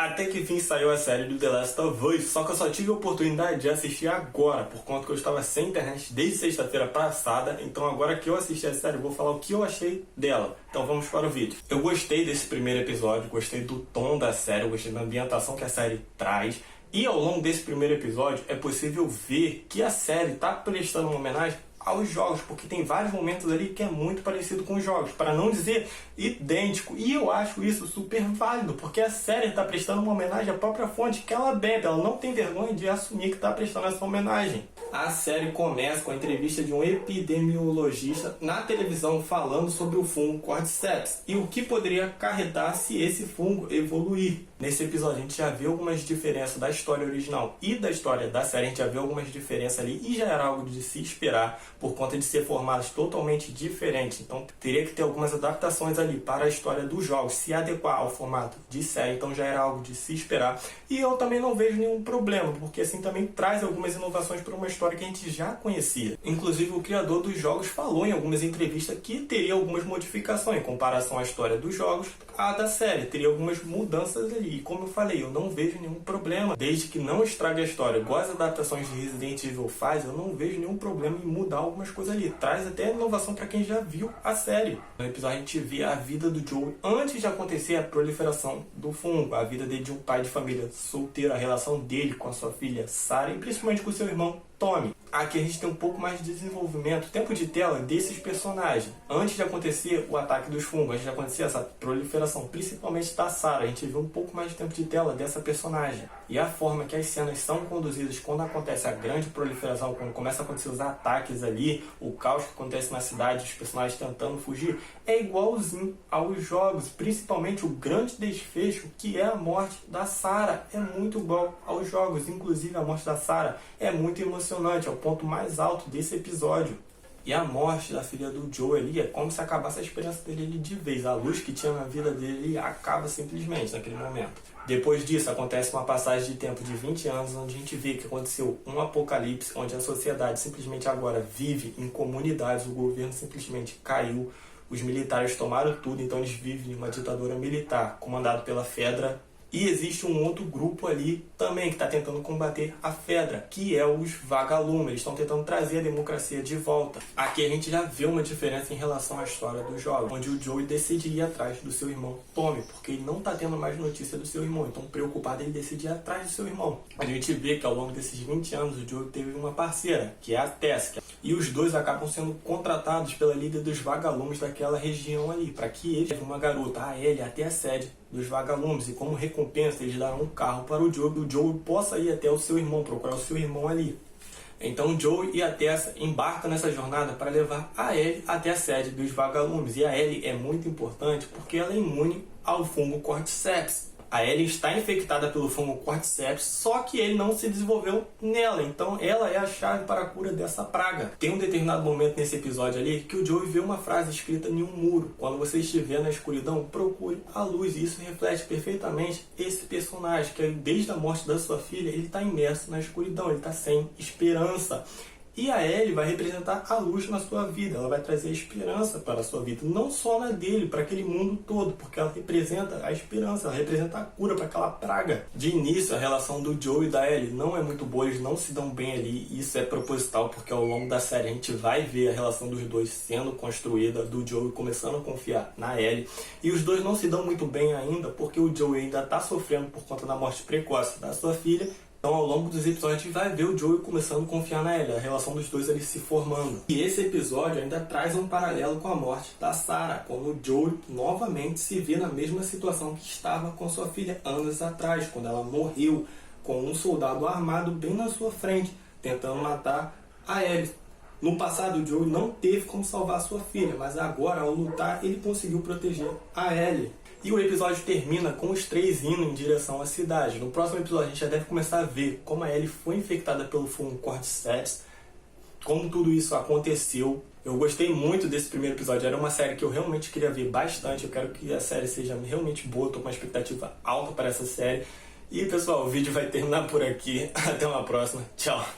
Até que enfim saiu a série do The Last of Us, só que eu só tive a oportunidade de assistir agora, por conta que eu estava sem internet desde sexta-feira passada, então agora que eu assisti a série eu vou falar o que eu achei dela. Então vamos para o vídeo. Eu gostei desse primeiro episódio, gostei do tom da série, gostei da ambientação que a série traz, e ao longo desse primeiro episódio é possível ver que a série está prestando uma homenagem aos jogos, porque tem vários momentos ali que é muito parecido com os jogos, para não dizer idêntico, e eu acho isso super válido, porque a série está prestando uma homenagem à própria fonte que ela bebe, ela não tem vergonha de assumir que está prestando essa homenagem. A série começa com a entrevista de um epidemiologista na televisão falando sobre o fungo Cordyceps e o que poderia acarretar se esse fungo evoluir. Nesse episódio a gente já vê algumas diferenças da história original e da história da série, a gente já vê algumas diferenças ali e já era algo de se esperar por conta de ser formados totalmente diferentes, então teria que ter algumas adaptações ali para a história dos jogos, se adequar ao formato de série, então já era algo de se esperar. E eu também não vejo nenhum problema, porque assim também traz algumas inovações para uma história que a gente já conhecia. Inclusive o criador dos jogos falou em algumas entrevistas que teria algumas modificações em comparação à história dos jogos à da série, teria algumas mudanças ali, e como eu falei, eu não vejo nenhum problema, desde que não estrague a história, igual as adaptações de Resident Evil faz, eu não vejo nenhum problema em mudar algumas coisas ali, traz até inovação para quem já viu a série. No episódio a gente vê a vida do Joel antes de acontecer a proliferação do fungo, a vida dele de um pai de família solteiro, a relação dele com a sua filha Sarah e principalmente com seu irmão Tommy. Aqui a gente tem um pouco mais de desenvolvimento, tempo de tela desses personagens. Antes de acontecer o ataque dos fungos, antes de acontecer essa proliferação, principalmente da Sarah, a gente vê um pouco mais de tempo de tela dessa personagem. E a forma que as cenas são conduzidas quando acontece a grande proliferação, quando começa a acontecer os ataques ali, o caos que acontece na cidade, os personagens tentando fugir, é igualzinho aos jogos, principalmente o grande desfecho que é a morte da Sarah. É muito igual aos jogos, inclusive a morte da Sarah é muito emocionante, é o ponto mais alto desse episódio. E a morte da filha do Joe ali é como se acabasse a esperança dele ali de vez. A luz que tinha na vida dele acaba simplesmente naquele momento. Depois disso acontece uma passagem de tempo de 20 anos onde a gente vê que aconteceu um apocalipse, onde a sociedade simplesmente agora vive em comunidades, o governo simplesmente caiu, os militares tomaram tudo, então eles vivem em uma ditadura militar comandada pela Fedra. E existe um outro grupo ali também que está tentando combater a Fedra, que é os vagalumes. Eles estão tentando trazer a democracia de volta. Aqui a gente já vê uma diferença em relação à história dos jogos, onde o Joey decide ir atrás do seu irmão Tommy, porque ele não está tendo mais notícia do seu irmão. Então, preocupado, ele decide ir atrás do seu irmão. A gente vê que ao longo desses 20 anos o Joey teve uma parceira, que é a Tess. E os dois acabam sendo contratados pela líder dos vagalumes daquela região ali, para que eles levem uma garota, a Ellie, até a sede dos vagalumes, e como recompensa eles darão um carro para o Joey possa ir até o seu irmão, procurar o seu irmão ali. Então o Joey e a Tessa embarcam nessa jornada para levar a Ellie até a sede dos vagalumes, e a Ellie é muito importante porque ela é imune ao fungo Cordyceps. A Ellie está infectada pelo fungo Cordyceps, só que ele não se desenvolveu nela, então ela é a chave para a cura dessa praga. Tem um determinado momento nesse episódio ali que o Joey vê uma frase escrita em um muro: quando você estiver na escuridão, procure a luz, e isso reflete perfeitamente esse personagem, que desde a morte da sua filha, ele está imerso na escuridão, ele está sem esperança. E a Ellie vai representar a luz na sua vida, ela vai trazer esperança para a sua vida, não só na dele, para aquele mundo todo, porque ela representa a esperança, ela representa a cura para aquela praga. De início, a relação do Joe e da Ellie não é muito boa, eles não se dão bem ali, e isso é proposital, porque ao longo da série a gente vai ver a relação dos dois sendo construída, do Joe começando a confiar na Ellie, e os dois não se dão muito bem ainda, porque o Joe ainda está sofrendo por conta da morte precoce da sua filha. Então, ao longo dos episódios, a gente vai ver o Joey começando a confiar na Ellie, a relação dos dois ali se formando. E esse episódio ainda traz um paralelo com a morte da Sarah, quando o Joey novamente se vê na mesma situação que estava com sua filha anos atrás, quando ela morreu com um soldado armado bem na sua frente, tentando matar a Ellie. No passado, o Joey não teve como salvar sua filha, mas agora, ao lutar, ele conseguiu proteger a Ellie. E o episódio termina com os três indo em direção à cidade. No próximo episódio a gente já deve começar a ver como a Ellie foi infectada pelo fungo Cordyceps, como tudo isso aconteceu. Eu gostei muito desse primeiro episódio, era uma série que eu realmente queria ver bastante, eu quero que a série seja realmente boa, estou com uma expectativa alta para essa série. E pessoal, o vídeo vai terminar por aqui, até uma próxima, tchau!